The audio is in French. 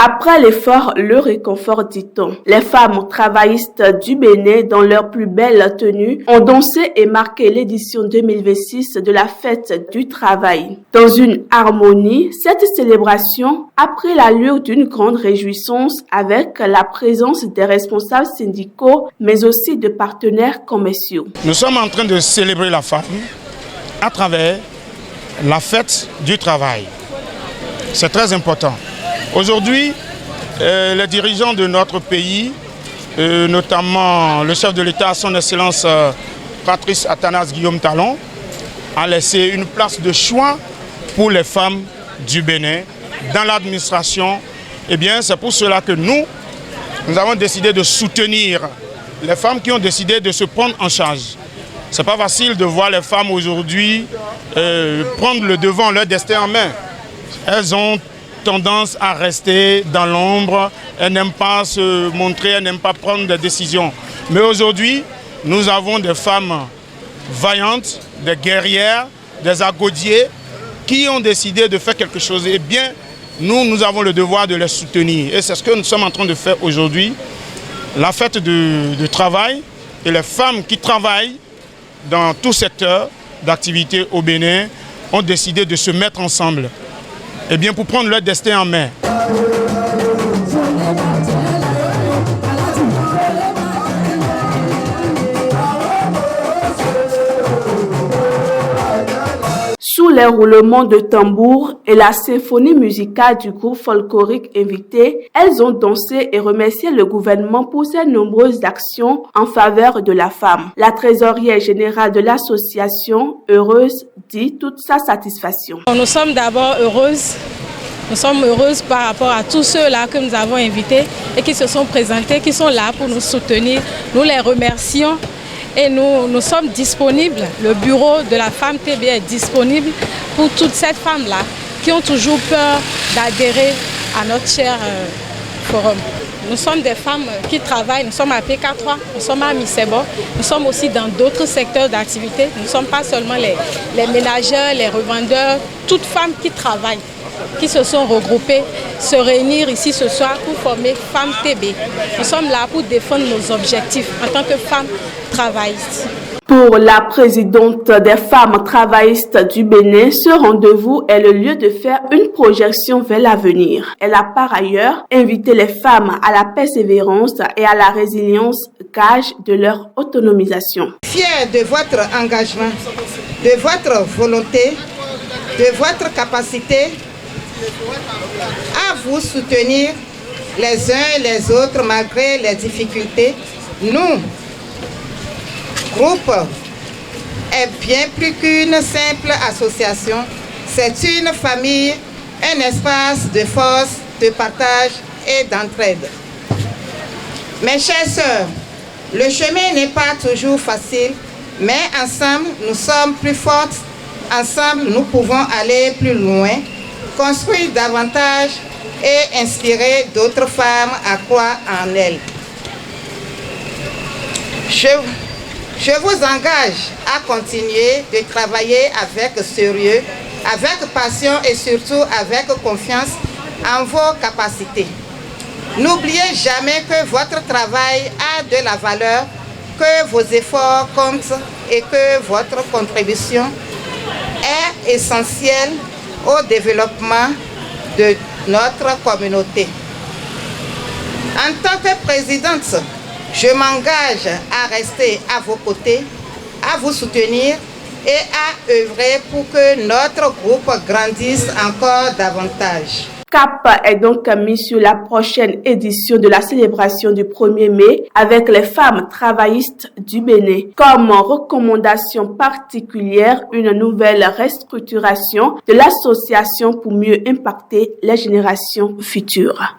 Après l'effort, le réconfort, dit-on. Les femmes travaillistes du Bénin, dans leur plus belle tenue, ont dansé et marqué l'édition 2026 de la fête du travail. Dans une harmonie, cette célébration a pris l'allure d'une grande réjouissance avec la présence des responsables syndicaux, mais aussi de partenaires commerciaux. Nous sommes en train de célébrer la femme à travers la fête du travail. C'est très important. Aujourd'hui, les dirigeants de notre pays, notamment le chef de l'État, son Excellence Patrice Athanase Guillaume Talon, a laissé une place de choix pour les femmes du Bénin dans l'administration. Eh bien, c'est pour cela que nous avons décidé de soutenir les femmes qui ont décidé de se prendre en charge. Ce n'est pas facile de voir les femmes aujourd'hui prendre le devant, leur destin en main. Elles ont tendance à rester dans l'ombre, elles n'aiment pas se montrer, elles n'aiment pas prendre des décisions. Mais aujourd'hui, nous avons des femmes vaillantes, des guerrières, des agodiers qui ont décidé de faire quelque chose. Eh bien, nous avons le devoir de les soutenir. Et c'est ce que nous sommes en train de faire aujourd'hui. La fête du travail et les femmes qui travaillent dans tout secteur d'activité au Bénin ont décidé de se mettre ensemble. Eh bien, pour prendre leur destin en main. Sous les roulements de tambour et la symphonie musicale du groupe folklorique invité, elles ont dansé et remercié le gouvernement pour ses nombreuses actions en faveur de la femme. La trésorière générale de l'association, heureuse, dit toute sa satisfaction. Nous sommes d'abord heureuses. Nous sommes heureuses par rapport à tous ceux-là que nous avons invités et qui se sont présentés, qui sont là pour nous soutenir. Nous les remercions. Et nous sommes disponibles, le bureau de la femme TB est disponible pour toutes ces femmes-là qui ont toujours peur d'adhérer à notre cher forum. Nous sommes des femmes qui travaillent, nous sommes à PK3, nous sommes à Misebo, nous sommes aussi dans d'autres secteurs d'activité. Nous ne sommes pas seulement les ménageurs, les revendeurs, toutes femmes qui travaillent, qui se sont regroupées, se réunir ici ce soir pour former Femmes TB. Nous sommes là pour défendre nos objectifs en tant que femmes travaillistes. Pour la présidente des femmes travaillistes du Bénin, ce rendez-vous est le lieu de faire une projection vers l'avenir. Elle a par ailleurs invité les femmes à la persévérance et à la résilience, gage de leur autonomisation. Fière de votre engagement, de votre volonté, de votre capacité à vous soutenir les uns et les autres malgré les difficultés, nous, groupe, est bien plus qu'une simple association. C'est une famille, un espace de force, de partage et d'entraide. Mes chères sœurs, le chemin n'est pas toujours facile, mais ensemble, nous sommes plus fortes. Ensemble, nous pouvons aller plus loin, construire davantage et inspirer d'autres femmes à croire en elles. Je vous engage à continuer de travailler avec sérieux, avec passion et surtout avec confiance en vos capacités. N'oubliez jamais que votre travail a de la valeur, que vos efforts comptent et que votre contribution est essentielle au développement de notre communauté. En tant que présidente, je m'engage à rester à vos côtés, à vous soutenir et à œuvrer pour que notre groupe grandisse encore davantage. Cap est donc mis sur la prochaine édition de la célébration du 1er mai avec les femmes travaillistes du Bénin. Comme recommandation particulière, une nouvelle restructuration de l'association pour mieux impacter les générations futures.